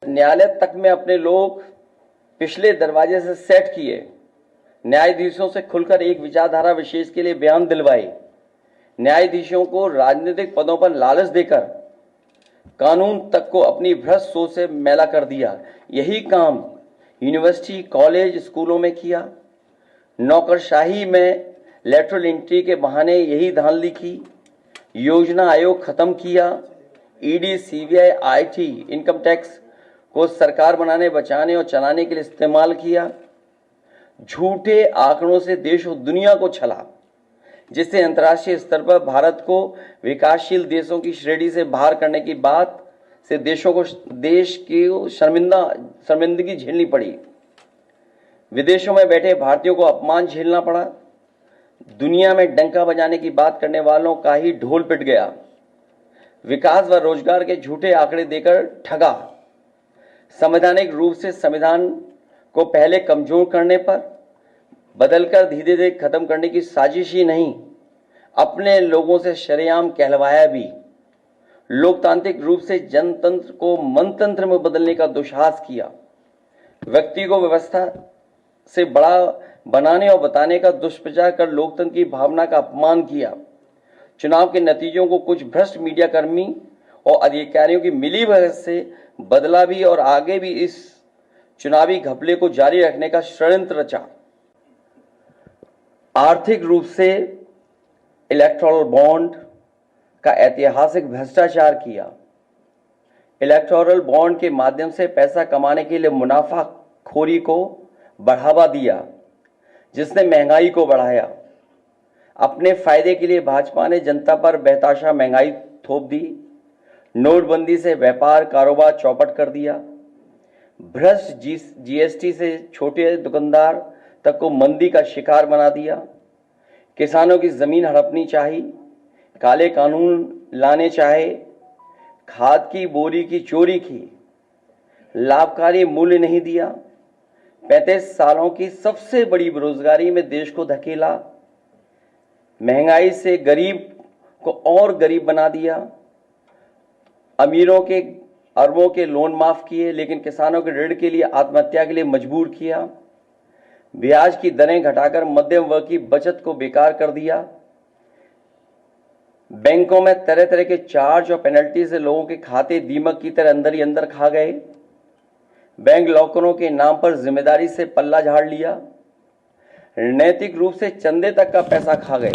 न्यायालय तक में अपने लोग पिछले दरवाजे से सेट किए, न्यायाधीशों से खुलकर एक विचारधारा विशेष के लिए बयान दिलवाए, न्यायाधीशों को राजनीतिक पदों पर लालच देकर कानून तक को अपनी भ्रष्ट सोच से मैला कर दिया। यही काम यूनिवर्सिटी, कॉलेज, स्कूलों में किया। नौकरशाही में लेटरल एंट्री के बहाने यही धांधली की। योजना आयोग खत्म किया। ED, CBI, IT, income tax को सरकार बनाने, बचाने और चलाने के लिए इस्तेमाल किया। झूठे आंकड़ों से देश और दुनिया को छला, जिससे अंतर्राष्ट्रीय स्तर पर भारत को विकासशील देशों की श्रेणी से बाहर करने की बात से देश की शर्मिंदगी झेलनी पड़ी। विदेशों में बैठे भारतीयों को अपमान झेलना पड़ा। दुनिया में डंका बजाने की बात करने वालों का ही ढोल पिट गया। विकास व रोजगार के झूठे आंकड़े देकर ठगा। संवैधानिक रूप से संविधान को पहले कमजोर करने पर बदलकर धीरे धीरे खत्म करने की साजिश ही नहीं, अपने लोगों से शरेआम कहलवाया भी। लोकतांत्रिक रूप से जनतंत्र को मनतंत्र में बदलने का दुस्साहस किया। व्यक्ति को व्यवस्था से बड़ा बनाने और बताने का दुष्प्रचार कर लोकतंत्र की भावना का अपमान किया। चुनाव के नतीजों को कुछ भ्रष्ट मीडिया कर्मी और अधिकारियों की मिलीभगत से बदला भी और आगे भी इस चुनावी घपले को जारी रखने का षड्यंत्र रचा। आर्थिक रूप से इलेक्टोरल बॉन्ड का ऐतिहासिक भ्रष्टाचार किया। इलेक्टोरल बॉन्ड के माध्यम से पैसा कमाने के लिए मुनाफाखोरी को बढ़ावा दिया, जिसने महंगाई को बढ़ाया। अपने फायदे के लिए भाजपा ने जनता पर बेतहाशा महंगाई थोप दी। नोटबंदी से व्यापार कारोबार चौपट कर दिया। भ्रष्ट जीएसटी से छोटे दुकानदार तक को मंदी का शिकार बना दिया। किसानों की जमीन हड़पनी चाहिए, काले कानून लाने चाहे, खाद की बोरी की चोरी की, लाभकारी मूल्य नहीं दिया, 35 सालों की सबसे बड़ी बेरोजगारी में देश को धकेला, महंगाई से गरीब को और गरीब बना दिया, अमीरों के अरबों के लोन माफ किए लेकिन किसानों के ऋण के लिए आत्महत्या के लिए मजबूर किया, ब्याज की दरें घटाकर मध्यम वर्ग की बचत को बेकार कर दिया, बैंकों में तरह तरह के चार्ज और पेनल्टी से लोगों के खाते दीमक की तरह अंदर ही अंदर खा गए, बैंक लॉकरों के नाम पर जिम्मेदारी से पल्ला झाड़ लिया, नैतिक रूप से चंदे तक का पैसा खा गए,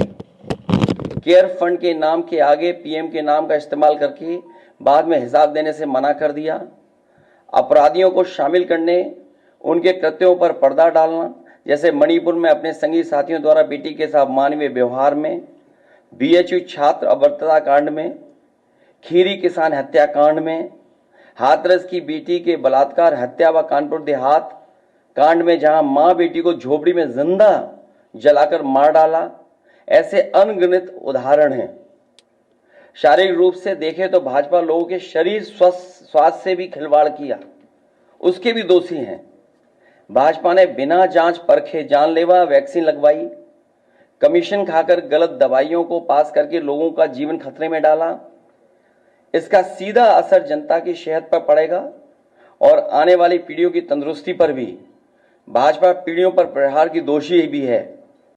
केयर फंड के नाम के आगे पीएम के नाम का इस्तेमाल करके बाद में हिसाब देने से मना कर दिया, अपराधियों को शामिल करने, उनके कृत्यों पर पर्दा डालना, जैसे मणिपुर में अपने संगी साथियों द्वारा बेटी के साथ मानवीय व्यवहार में, बीएचयू छात्र अभद्रता कांड में, खीरी किसान हत्याकांड में, हाथरस की बेटी के बलात्कार हत्या व कानपुर देहात कांड में जहां मां बेटी को झोपड़ी में जिंदा जलाकर मार डाला। ऐसे अनगिनत उदाहरण हैं। शारीरिक रूप से देखें तो भाजपा लोगों के शरीर स्वास्थ्य से भी खिलवाड़ किया, उसके भी दोषी हैं। भाजपा ने बिना जांच परखे जानलेवा वैक्सीन लगवाई, कमीशन खाकर गलत दवाइयों को पास करके लोगों का जीवन खतरे में डाला। इसका सीधा असर जनता की सेहत पर पड़ेगा और आने वाली पीढ़ियों की तंदुरुस्ती पर भी। भाजपा पीढ़ियों पर प्रहार की दोषी भी है।